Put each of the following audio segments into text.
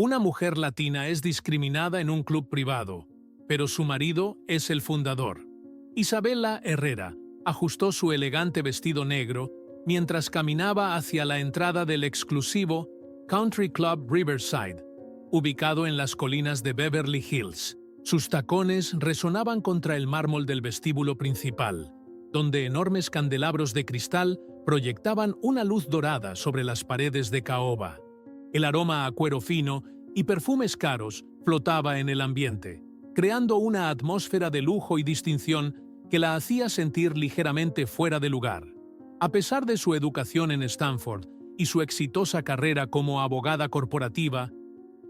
Una mujer latina es discriminada en un club privado, pero su marido es el fundador. Isabela Herrera ajustó su elegante vestido negro mientras caminaba hacia la entrada del exclusivo Country Club Riverside, ubicado en las colinas de Beverly Hills. Sus tacones resonaban contra el mármol del vestíbulo principal, donde enormes candelabros de cristal proyectaban una luz dorada sobre las paredes de caoba. El aroma a cuero fino y perfumes caros flotaba en el ambiente, creando una atmósfera de lujo y distinción que la hacía sentir ligeramente fuera de lugar. A pesar de su educación en Stanford y su exitosa carrera como abogada corporativa,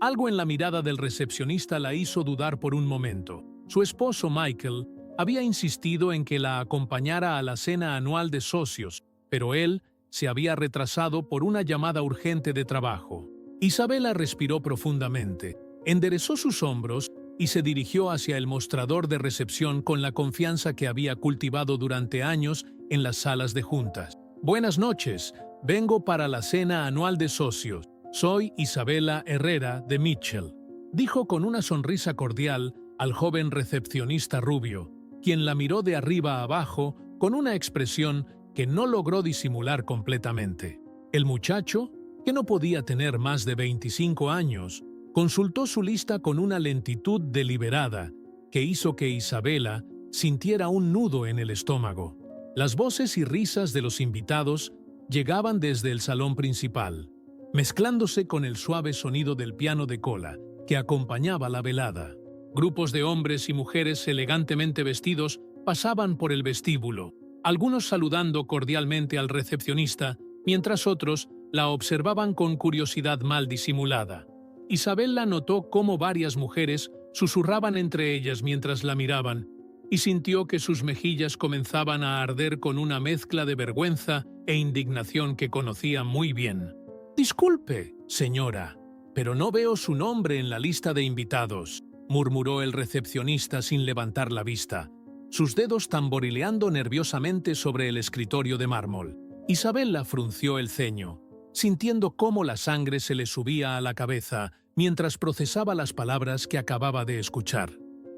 algo en la mirada del recepcionista la hizo dudar por un momento. Su esposo Michael había insistido en que la acompañara a la cena anual de socios, pero él se había retrasado por una llamada urgente de trabajo. Isabela respiró profundamente, enderezó sus hombros y se dirigió hacia el mostrador de recepción con la confianza que había cultivado durante años en las salas de juntas. «Buenas noches, vengo para la cena anual de socios. Soy Isabela Herrera de Mitchell», dijo con una sonrisa cordial al joven recepcionista rubio, quien la miró de arriba a abajo con una expresión que no logró disimular completamente. El muchacho, que no podía tener más de 25 años, consultó su lista con una lentitud deliberada que hizo que Isabela sintiera un nudo en el estómago. Las voces y risas de los invitados llegaban desde el salón principal, mezclándose con el suave sonido del piano de cola que acompañaba la velada. Grupos de hombres y mujeres elegantemente vestidos pasaban por el vestíbulo, algunos saludando cordialmente al recepcionista, mientras otros la observaban con curiosidad mal disimulada. Isabela notó cómo varias mujeres susurraban entre ellas mientras la miraban, y sintió que sus mejillas comenzaban a arder con una mezcla de vergüenza e indignación que conocía muy bien. «Disculpe, señora, pero no veo su nombre en la lista de invitados», murmuró el recepcionista sin levantar la vista, sus dedos tamborileando nerviosamente sobre el escritorio de mármol. Isabela frunció el ceño, sintiendo cómo la sangre se le subía a la cabeza mientras procesaba las palabras que acababa de escuchar.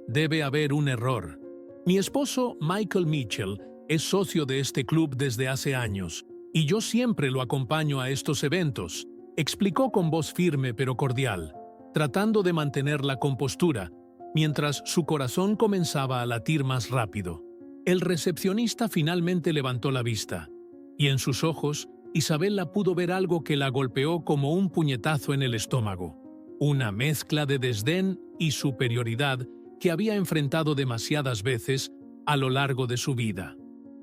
«Debe haber un error. Mi esposo, Michael Mitchell, es socio de este club desde hace años, y yo siempre lo acompaño a estos eventos», explicó con voz firme pero cordial, tratando de mantener la compostura, mientras su corazón comenzaba a latir más rápido. El recepcionista finalmente levantó la vista, y en sus ojos, Isabela pudo ver algo que la golpeó como un puñetazo en el estómago. Una mezcla de desdén y superioridad que había enfrentado demasiadas veces a lo largo de su vida.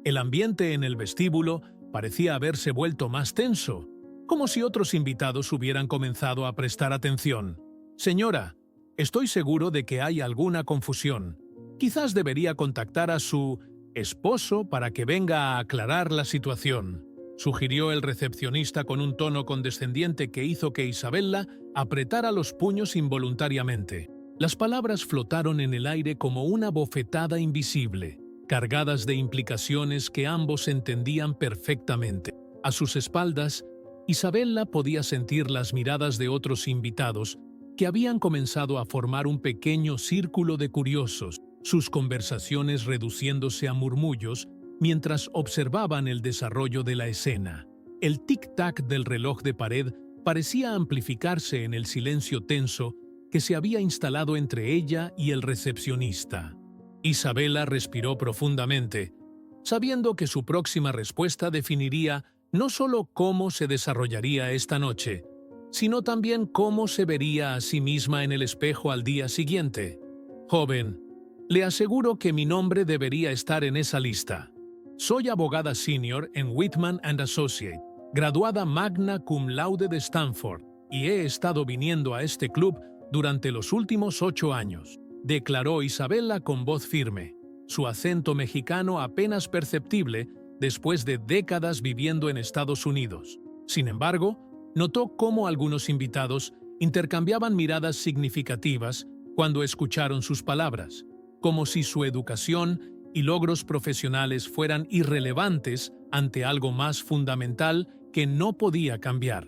El ambiente en el vestíbulo parecía haberse vuelto más tenso, como si otros invitados hubieran comenzado a prestar atención. «Señora, estoy seguro de que hay alguna confusión. Quizás debería contactar a su esposo para que venga a aclarar la situación», sugirió el recepcionista con un tono condescendiente que hizo que Isabela apretara los puños involuntariamente. Las palabras flotaron en el aire como una bofetada invisible, cargadas de implicaciones que ambos entendían perfectamente. A sus espaldas, Isabela podía sentir las miradas de otros invitados que habían comenzado a formar un pequeño círculo de curiosos, sus conversaciones reduciéndose a murmullos mientras observaban el desarrollo de la escena. El tic-tac del reloj de pared parecía amplificarse en el silencio tenso que se había instalado entre ella y el recepcionista. Isabela respiró profundamente, sabiendo que su próxima respuesta definiría no solo cómo se desarrollaría esta noche, sino también cómo se vería a sí misma en el espejo al día siguiente. «Joven, le aseguro que mi nombre debería estar en esa lista. Soy abogada senior en Whitman & Associates, graduada magna cum laude de Stanford, y he estado viniendo a este club durante los últimos 8 años», declaró Isabela con voz firme, su acento mexicano apenas perceptible después de décadas viviendo en Estados Unidos. Sin embargo, notó cómo algunos invitados intercambiaban miradas significativas cuando escucharon sus palabras, como si su educación y logros profesionales fueran irrelevantes ante algo más fundamental que no podía cambiar.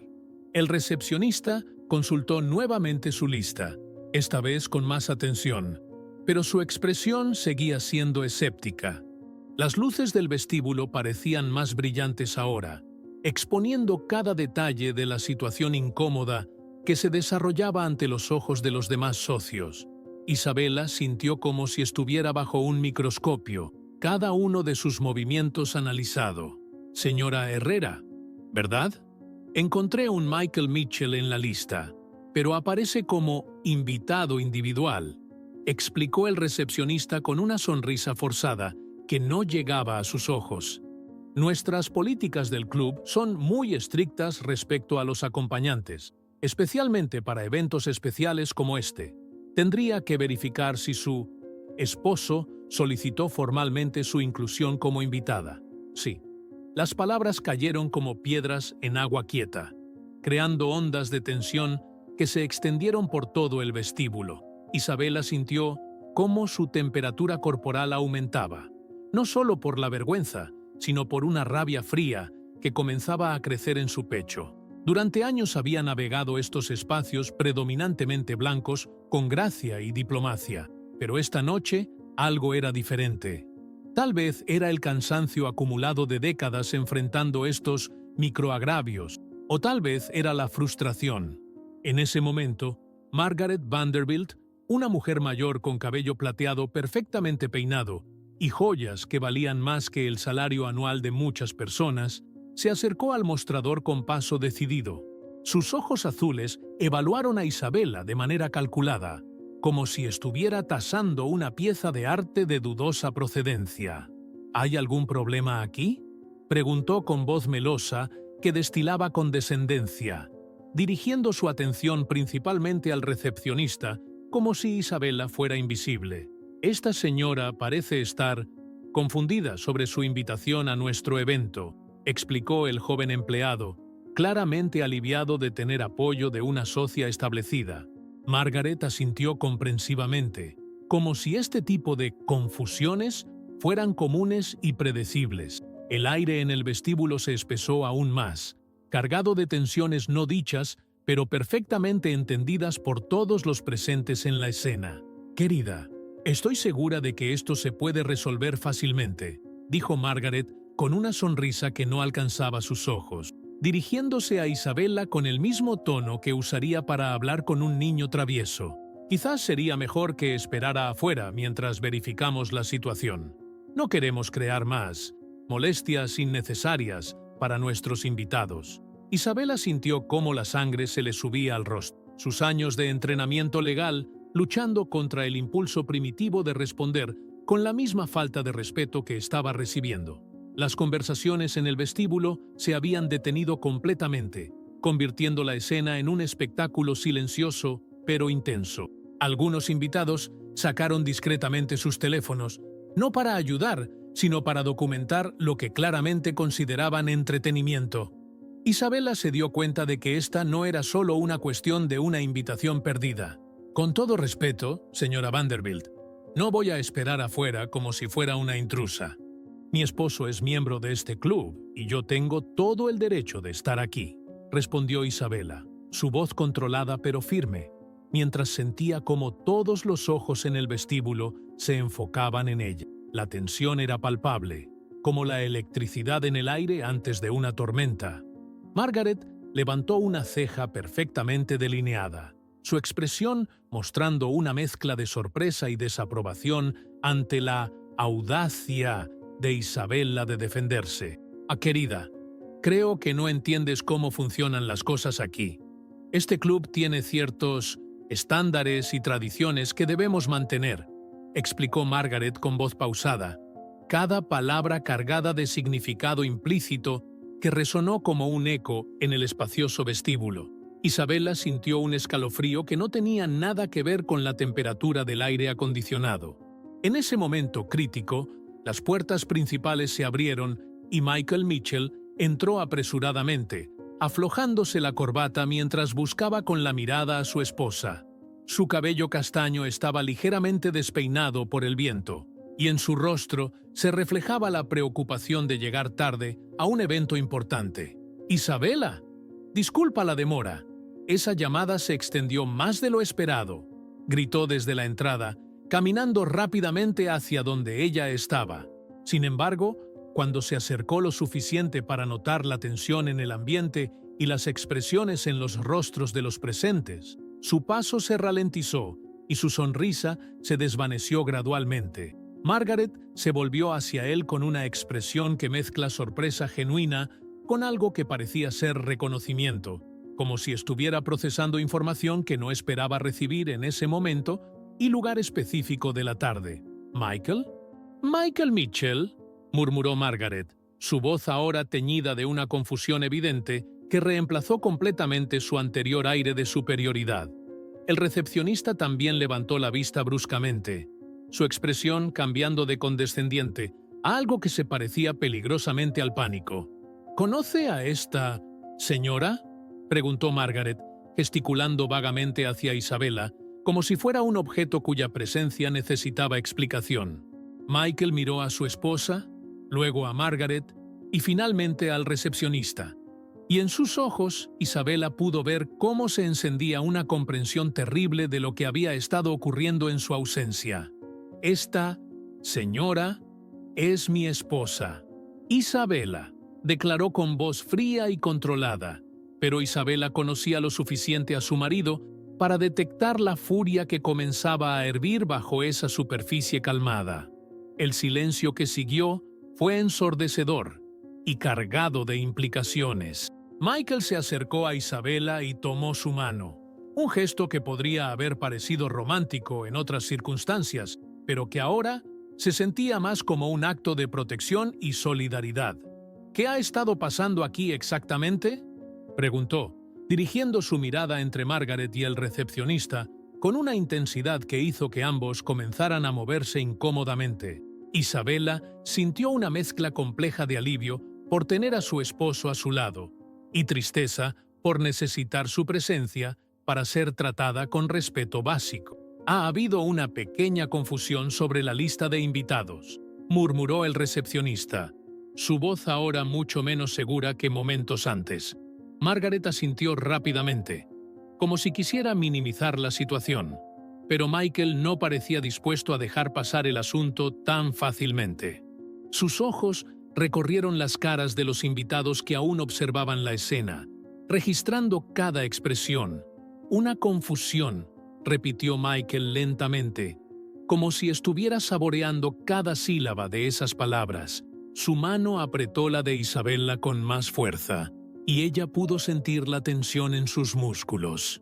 El recepcionista consultó nuevamente su lista, esta vez con más atención, pero su expresión seguía siendo escéptica. Las luces del vestíbulo parecían más brillantes ahora, exponiendo cada detalle de la situación incómoda que se desarrollaba ante los ojos de los demás socios. Isabela sintió como si estuviera bajo un microscopio, cada uno de sus movimientos analizado. Señora Herrera, ¿verdad? Encontré un Michael Mitchell en la lista, pero aparece como invitado individual, explicó el recepcionista con una sonrisa forzada que no llegaba a sus ojos. Nuestras políticas del club son muy estrictas respecto a los acompañantes, especialmente para eventos especiales como este. Tendría que verificar si su esposo solicitó formalmente su inclusión como invitada. Sí. Las palabras cayeron como piedras en agua quieta, creando ondas de tensión que se extendieron por todo el vestíbulo. Isabela sintió cómo su temperatura corporal aumentaba, no solo por la vergüenza, sino por una rabia fría que comenzaba a crecer en su pecho. Durante años había navegado estos espacios predominantemente blancos con gracia y diplomacia, pero esta noche algo era diferente. Tal vez era el cansancio acumulado de décadas enfrentando estos microagravios, o tal vez era la frustración. En ese momento, Margaret Vanderbilt, una mujer mayor con cabello plateado perfectamente peinado y joyas que valían más que el salario anual de muchas personas, se acercó al mostrador con paso decidido. Sus ojos azules evaluaron a Isabela de manera calculada, como si estuviera tasando una pieza de arte de dudosa procedencia. ¿Hay algún problema aquí?, preguntó con voz melosa que destilaba condescendencia, dirigiendo su atención principalmente al recepcionista, como si Isabela fuera invisible. Esta señora parece estar confundida sobre su invitación a nuestro evento, explicó el joven empleado, claramente aliviado de tener apoyo de una socia establecida. Margaret asintió comprensivamente, como si este tipo de confusiones fueran comunes y predecibles. El aire en el vestíbulo se espesó aún más, cargado de tensiones no dichas, pero perfectamente entendidas por todos los presentes en la escena. «Querida, estoy segura de que esto se puede resolver fácilmente», dijo Margaret con una sonrisa que no alcanzaba sus ojos, dirigiéndose a Isabela con el mismo tono que usaría para hablar con un niño travieso. «Quizás sería mejor que esperara afuera mientras verificamos la situación. No queremos crear más molestias innecesarias para nuestros invitados». Isabela sintió cómo la sangre se le subía al rostro. Sus años de entrenamiento legal, luchando contra el impulso primitivo de responder con la misma falta de respeto que estaba recibiendo. Las conversaciones en el vestíbulo se habían detenido completamente, convirtiendo la escena en un espectáculo silencioso pero intenso. Algunos invitados sacaron discretamente sus teléfonos, no para ayudar, sino para documentar lo que claramente consideraban entretenimiento. Isabela se dio cuenta de que esta no era solo una cuestión de una invitación perdida. «Con todo respeto, señora Vanderbilt, no voy a esperar afuera como si fuera una intrusa. Mi esposo es miembro de este club y yo tengo todo el derecho de estar aquí», respondió Isabela, su voz controlada pero firme, mientras sentía como todos los ojos en el vestíbulo se enfocaban en ella. La tensión era palpable, como la electricidad en el aire antes de una tormenta. Margaret levantó una ceja perfectamente delineada, su expresión mostrando una mezcla de sorpresa y desaprobación ante la audacia de Isabela de defenderse. «Querida, creo que no entiendes cómo funcionan las cosas aquí. Este club tiene ciertos estándares y tradiciones que debemos mantener», explicó Margaret con voz pausada, cada palabra cargada de significado implícito que resonó como un eco en el espacioso vestíbulo. Isabela sintió un escalofrío que no tenía nada que ver con la temperatura del aire acondicionado. En ese momento crítico, las puertas principales se abrieron y Michael Mitchell entró apresuradamente, aflojándose la corbata mientras buscaba con la mirada a su esposa. Su cabello castaño estaba ligeramente despeinado por el viento, y en su rostro se reflejaba la preocupación de llegar tarde a un evento importante. «Isabela, disculpa la demora. Esa llamada se extendió más de lo esperado, gritó desde la entrada, caminando rápidamente hacia donde ella estaba. Sin embargo, cuando se acercó lo suficiente para notar la tensión en el ambiente y las expresiones en los rostros de los presentes, su paso se ralentizó y su sonrisa se desvaneció gradualmente. Margaret se volvió hacia él con una expresión que mezcla sorpresa genuina con algo que parecía ser reconocimiento, como si estuviera procesando información que no esperaba recibir en ese momento y lugar específico de la tarde. ¿Michael? «Michael Mitchell», murmuró Margaret, su voz ahora teñida de una confusión evidente que reemplazó completamente su anterior aire de superioridad. El recepcionista también levantó la vista bruscamente, su expresión cambiando de condescendiente a algo que se parecía peligrosamente al pánico. «¿Conoce a esta señora?», preguntó Margaret, gesticulando vagamente hacia Isabella, como si fuera un objeto cuya presencia necesitaba explicación. Michael miró a su esposa, luego a Margaret y finalmente al recepcionista. Y en sus ojos, Isabella pudo ver cómo se encendía una comprensión terrible de lo que había estado ocurriendo en su ausencia. «Esta señora es mi esposa, Isabella», declaró con voz fría y controlada, pero Isabella conocía lo suficiente a su marido para detectar la furia que comenzaba a hervir bajo esa superficie calmada. El silencio que siguió fue ensordecedor y cargado de implicaciones. Michael se acercó a Isabella y tomó su mano, un gesto que podría haber parecido romántico en otras circunstancias, pero que ahora se sentía más como un acto de protección y solidaridad. «¿Qué ha estado pasando aquí exactamente?», preguntó, dirigiendo su mirada entre Margaret y el recepcionista con una intensidad que hizo que ambos comenzaran a moverse incómodamente. Isabella sintió una mezcla compleja de alivio por tener a su esposo a su lado y tristeza por necesitar su presencia para ser tratada con respeto básico. «Ha habido una pequeña confusión sobre la lista de invitados», murmuró el recepcionista, su voz ahora mucho menos segura que momentos antes. Margaret asintió rápidamente, como si quisiera minimizar la situación, pero Michael no parecía dispuesto a dejar pasar el asunto tan fácilmente. Sus ojos recorrieron las caras de los invitados que aún observaban la escena, registrando cada expresión. «Una confusión», repitió Michael lentamente, como si estuviera saboreando cada sílaba de esas palabras. Su mano apretó la de Isabella con más fuerza, y ella pudo sentir la tensión en sus músculos.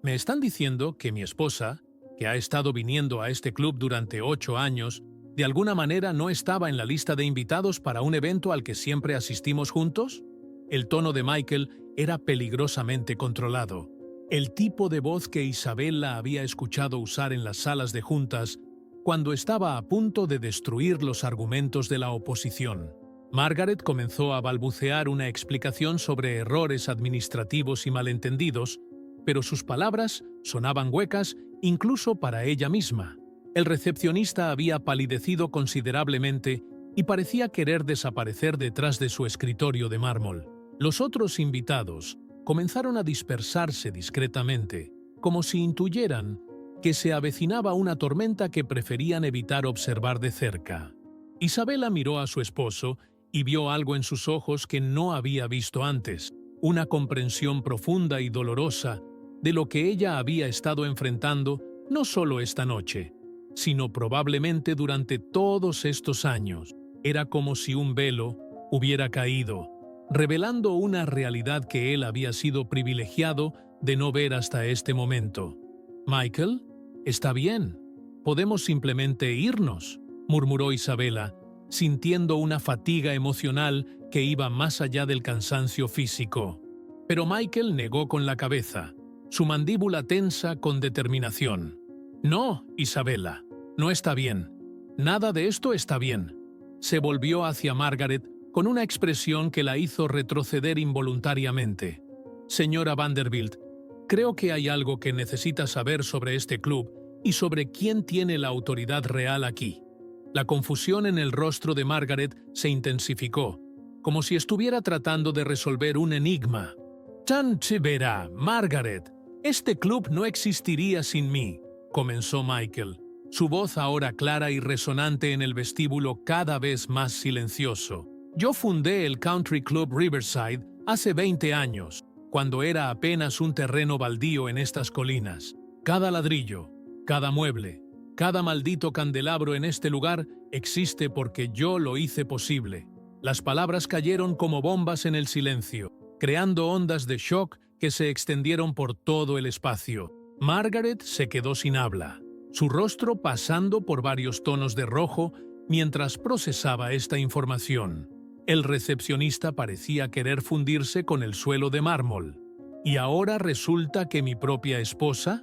«Me están diciendo que mi esposa, que ha estado viniendo a este club durante 8 años, de alguna manera no estaba en la lista de invitados para un evento al que siempre asistimos juntos?» El tono de Michael era peligrosamente controlado. El tipo de voz que Isabella había escuchado usar en las salas de juntas cuando estaba a punto de destruir los argumentos de la oposición. Margaret comenzó a balbucear una explicación sobre errores administrativos y malentendidos, pero sus palabras sonaban huecas incluso para ella misma. El recepcionista había palidecido considerablemente y parecía querer desaparecer detrás de su escritorio de mármol. Los otros invitados comenzaron a dispersarse discretamente, como si intuyeran que se avecinaba una tormenta que preferían evitar observar de cerca. Isabella miró a su esposo y vio algo en sus ojos que no había visto antes, una comprensión profunda y dolorosa de lo que ella había estado enfrentando no solo esta noche, sino probablemente durante todos estos años. Era como si un velo hubiera caído, revelando una realidad que él había sido privilegiado de no ver hasta este momento. «Michael, está bien. Podemos simplemente irnos», murmuró Isabella, sintiendo una fatiga emocional que iba más allá del cansancio físico. Pero Michael negó con la cabeza, su mandíbula tensa con determinación. «No, Isabella, no está bien. Nada de esto está bien». Se volvió hacia Margaret con una expresión que la hizo retroceder involuntariamente. «Señora Vanderbilt, creo que hay algo que necesita saber sobre este club y sobre quién tiene la autoridad real aquí». La confusión en el rostro de Margaret se intensificó, como si estuviera tratando de resolver un enigma. Verá, Margaret, este club no existiría sin mí, comenzó Michael, su voz ahora clara y resonante en el vestíbulo cada vez más silencioso. Yo fundé el Country Club Riverside hace 20 años, cuando era apenas un terreno baldío en estas colinas. Cada ladrillo, cada mueble, cada maldito candelabro en este lugar existe porque yo lo hice posible. Las palabras cayeron como bombas en el silencio, creando ondas de shock que se extendieron por todo el espacio. Margaret se quedó sin habla, su rostro pasando por varios tonos de rojo mientras procesaba esta información. El recepcionista parecía querer fundirse con el suelo de mármol. ¿Y ahora resulta que mi propia esposa,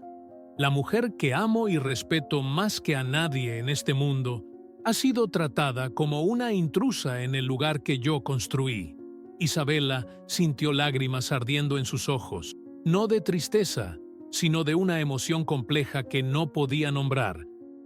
la mujer que amo y respeto más que a nadie en este mundo, ha sido tratada como una intrusa en el lugar que yo construí? Isabella sintió lágrimas ardiendo en sus ojos, no de tristeza, sino de una emoción compleja que no podía nombrar.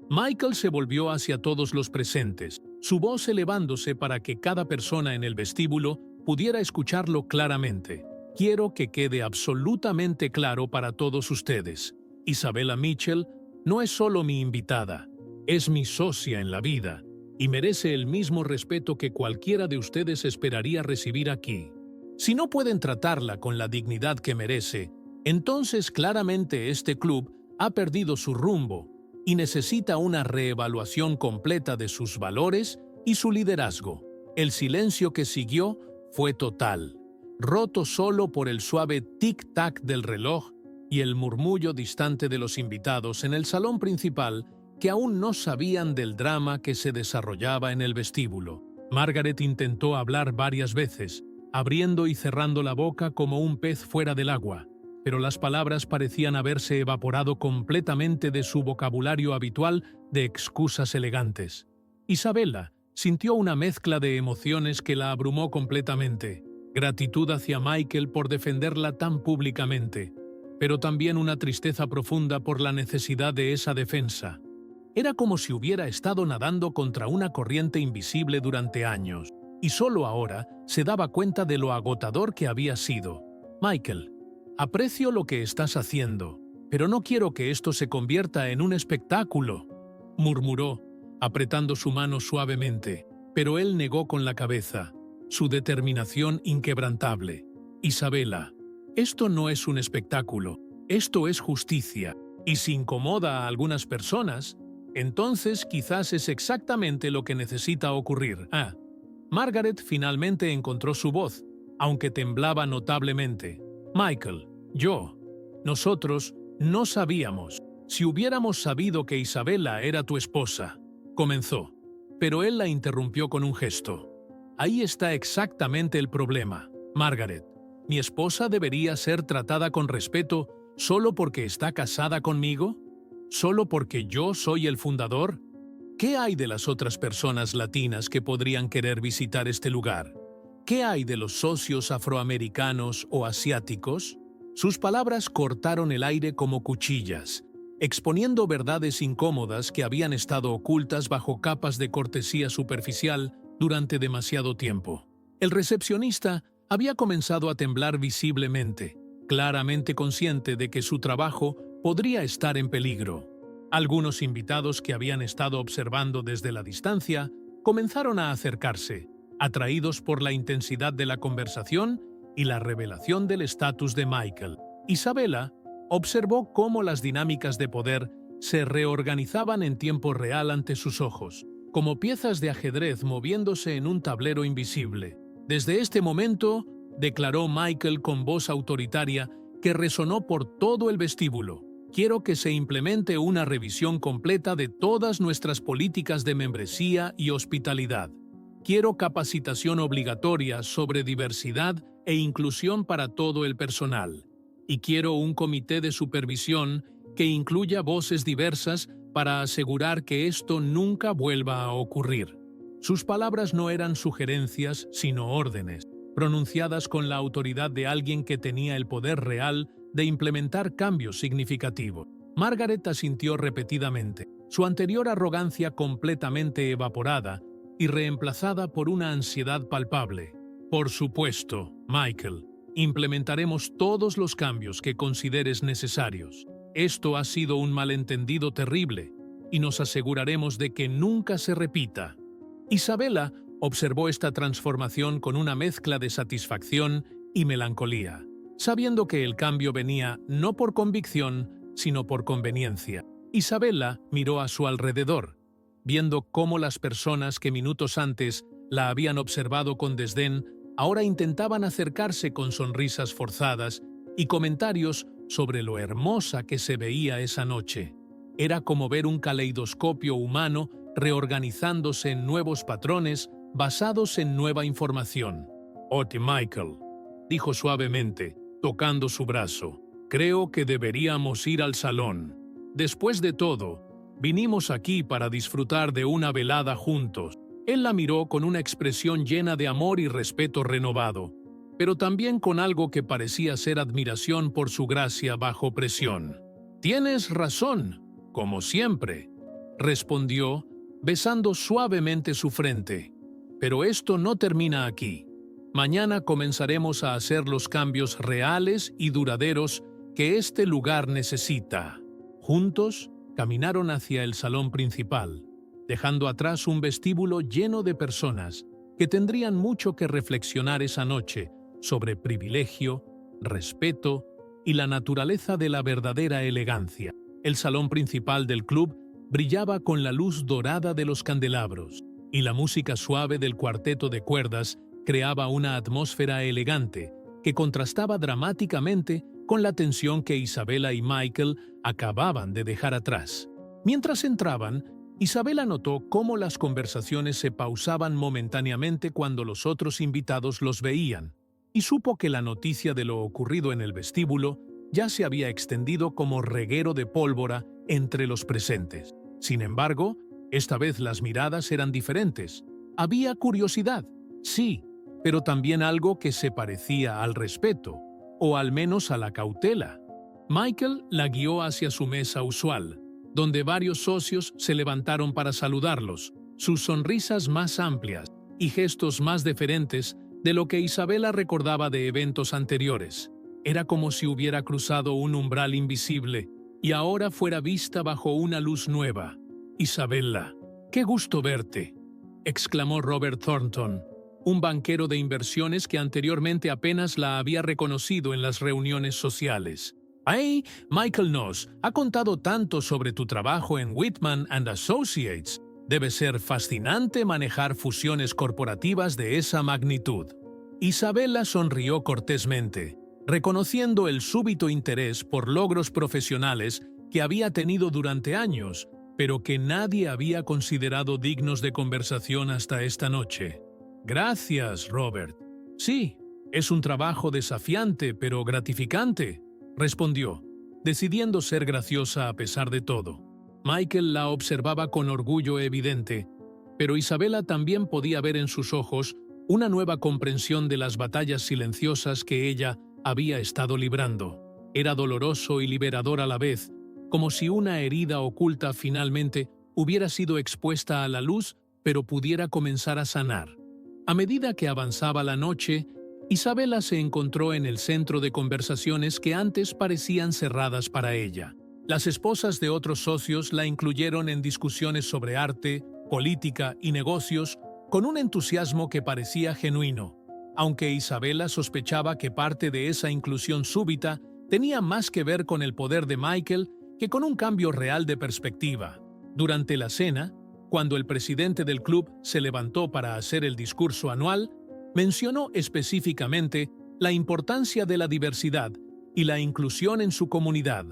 Michael se volvió hacia todos los presentes, su voz elevándose para que cada persona en el vestíbulo pudiera escucharlo claramente. Quiero que quede absolutamente claro para todos ustedes. Isabella Mitchell no es solo mi invitada, es mi socia en la vida y merece el mismo respeto que cualquiera de ustedes esperaría recibir aquí. Si no pueden tratarla con la dignidad que merece, entonces claramente este club ha perdido su rumbo y necesita una reevaluación completa de sus valores y su liderazgo. El silencio que siguió fue total, roto solo por el suave tic-tac del reloj y el murmullo distante de los invitados en el salón principal que aún no sabían del drama que se desarrollaba en el vestíbulo. Margaret intentó hablar varias veces, abriendo y cerrando la boca como un pez fuera del agua, pero las palabras parecían haberse evaporado completamente de su vocabulario habitual de excusas elegantes. Isabella sintió una mezcla de emociones que la abrumó completamente. Gratitud hacia Michael por defenderla tan públicamente, pero también una tristeza profunda por la necesidad de esa defensa. Era como si hubiera estado nadando contra una corriente invisible durante años, y solo ahora se daba cuenta de lo agotador que había sido. Michael, aprecio lo que estás haciendo, pero no quiero que esto se convierta en un espectáculo, murmuró, apretando su mano suavemente, pero él negó con la cabeza, su determinación inquebrantable. Isabella, esto no es un espectáculo, esto es justicia, y si incomoda a algunas personas, entonces quizás es exactamente lo que necesita ocurrir. Margaret finalmente encontró su voz, aunque temblaba notablemente. Michael, nosotros no sabíamos. Si hubiéramos sabido que Isabella era tu esposa, comenzó, pero él la interrumpió con un gesto. Ahí está exactamente el problema, Margaret. ¿Mi esposa debería ser tratada con respeto solo porque está casada conmigo? ¿Solo porque yo soy el fundador? ¿Qué hay de las otras personas latinas que podrían querer visitar este lugar? ¿Qué hay de los socios afroamericanos o asiáticos? Sus palabras cortaron el aire como cuchillas, exponiendo verdades incómodas que habían estado ocultas bajo capas de cortesía superficial durante demasiado tiempo. El recepcionista había comenzado a temblar visiblemente, claramente consciente de que su trabajo podría estar en peligro. Algunos invitados que habían estado observando desde la distancia comenzaron a acercarse, atraídos por la intensidad de la conversación y la revelación del estatus de Michael. Isabella observó cómo las dinámicas de poder se reorganizaban en tiempo real ante sus ojos, como piezas de ajedrez moviéndose en un tablero invisible. Desde este momento, declaró Michael con voz autoritaria que resonó por todo el vestíbulo, quiero que se implemente una revisión completa de todas nuestras políticas de membresía y hospitalidad. Quiero capacitación obligatoria sobre diversidad e inclusión para todo el personal. Y quiero un comité de supervisión que incluya voces diversas para asegurar que esto nunca vuelva a ocurrir. Sus palabras no eran sugerencias, sino órdenes, pronunciadas con la autoridad de alguien que tenía el poder real de implementar cambios significativos. Margaret asintió repetidamente, su anterior arrogancia completamente evaporada y reemplazada por una ansiedad palpable. Por supuesto, Michael, Implementaremos todos los cambios que consideres necesarios. Esto ha sido un malentendido terrible y nos aseguraremos de que nunca se repita. Isabela observó esta transformación con una mezcla de satisfacción y melancolía, sabiendo que el cambio venía no por convicción, sino por conveniencia. Isabela miró a su alrededor, viendo cómo las personas que minutos antes la habían observado con desdén ahora intentaban acercarse con sonrisas forzadas y comentarios sobre lo hermosa que se veía esa noche. Era como ver un caleidoscopio humano reorganizándose en nuevos patrones basados en nueva información. «Oye, Michael», dijo suavemente, tocando su brazo, «creo que deberíamos ir al salón. Después de todo, vinimos aquí para disfrutar de una velada juntos». Él la miró con una expresión llena de amor y respeto renovado, pero también con algo que parecía ser admiración por su gracia bajo presión. «Tienes razón, como siempre», respondió, besando suavemente su frente. «Pero esto no termina aquí. Mañana comenzaremos a hacer los cambios reales y duraderos que este lugar necesita». Juntos, caminaron hacia el salón principal, dejando atrás un vestíbulo lleno de personas que tendrían mucho que reflexionar esa noche sobre privilegio, respeto y la naturaleza de la verdadera elegancia. El salón principal del club brillaba con la luz dorada de los candelabros, y la música suave del cuarteto de cuerdas creaba una atmósfera elegante que contrastaba dramáticamente con la tensión que Isabela y Michael acababan de dejar atrás. Mientras entraban, Isabela notó cómo las conversaciones se pausaban momentáneamente cuando los otros invitados los veían, y supo que la noticia de lo ocurrido en el vestíbulo ya se había extendido como reguero de pólvora entre los presentes. Sin embargo, esta vez las miradas eran diferentes. Había curiosidad, sí, pero también algo que se parecía al respeto, o al menos a la cautela. Michael la guió hacia su mesa usual, donde varios socios se levantaron para saludarlos, sus sonrisas más amplias y gestos más deferentes de lo que Isabela recordaba de eventos anteriores. Era como si hubiera cruzado un umbral invisible y ahora fuera vista bajo una luz nueva. «Isabela, qué gusto verte», exclamó Robert Thornton, un banquero de inversiones que anteriormente apenas la había reconocido en las reuniones sociales. «Ay, Michael nos ha contado tanto sobre tu trabajo en Whitman & Associates. Debe ser fascinante manejar fusiones corporativas de esa magnitud». Isabela sonrió cortésmente, reconociendo el súbito interés por logros profesionales que había tenido durante años, pero que nadie había considerado dignos de conversación hasta esta noche. «Gracias, Robert. Sí, es un trabajo desafiante pero gratificante», respondió, decidiendo ser graciosa a pesar de todo. Michael la observaba con orgullo evidente, pero Isabela también podía ver en sus ojos una nueva comprensión de las batallas silenciosas que ella había estado librando. Era doloroso y liberador a la vez, como si una herida oculta finalmente hubiera sido expuesta a la luz, pero pudiera comenzar a sanar. A medida que avanzaba la noche, Isabela se encontró en el centro de conversaciones que antes parecían cerradas para ella. Las esposas de otros socios la incluyeron en discusiones sobre arte, política y negocios con un entusiasmo que parecía genuino, aunque Isabela sospechaba que parte de esa inclusión súbita tenía más que ver con el poder de Michael que con un cambio real de perspectiva. Durante la cena, cuando el presidente del club se levantó para hacer el discurso anual, mencionó específicamente la importancia de la diversidad y la inclusión en su comunidad,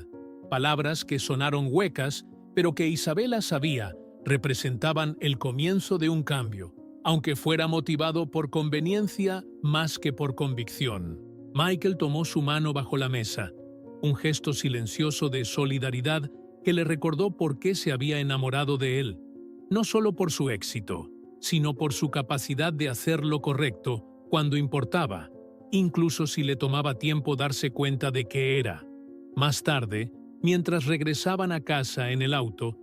palabras que sonaron huecas, pero que Isabela sabía representaban el comienzo de un cambio, aunque fuera motivado por conveniencia más que por convicción. Michael tomó su mano bajo la mesa, un gesto silencioso de solidaridad que le recordó por qué se había enamorado de él, no solo por su éxito, sino por su capacidad de hacer lo correcto cuando importaba, incluso si le tomaba tiempo darse cuenta de qué era. Más tarde, mientras regresaban a casa en el auto,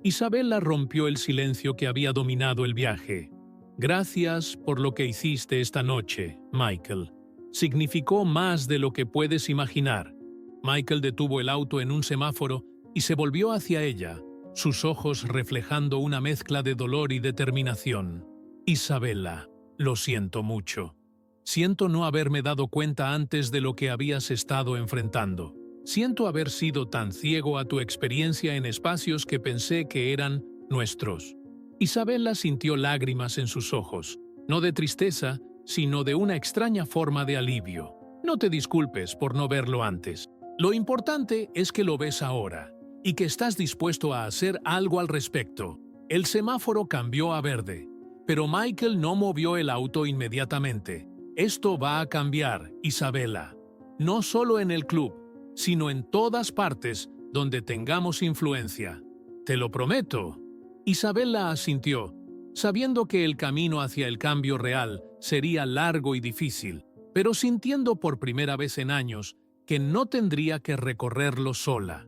Isabela rompió el silencio que había dominado el viaje. «Gracias por lo que hiciste esta noche, Michael», significó más de lo que puedes imaginar. Michael detuvo el auto en un semáforo y se volvió hacia ella, sus ojos reflejando una mezcla de dolor y determinación. Isabella, lo siento mucho. Siento no haberme dado cuenta antes de lo que habías estado enfrentando. Siento haber sido tan ciego a tu experiencia en espacios que pensé que eran nuestros. Isabella sintió lágrimas en sus ojos, no de tristeza, sino de una extraña forma de alivio. No te disculpes por no verlo antes. Lo importante es que lo ves ahora y que estás dispuesto a hacer algo al respecto. El semáforo cambió a verde, pero Michael no movió el auto inmediatamente. Esto va a cambiar, Isabella. No solo en el club, sino en todas partes donde tengamos influencia. Te lo prometo. Isabella asintió, sabiendo que el camino hacia el cambio real sería largo y difícil, pero sintiendo por primera vez en años que no tendría que recorrerlo sola.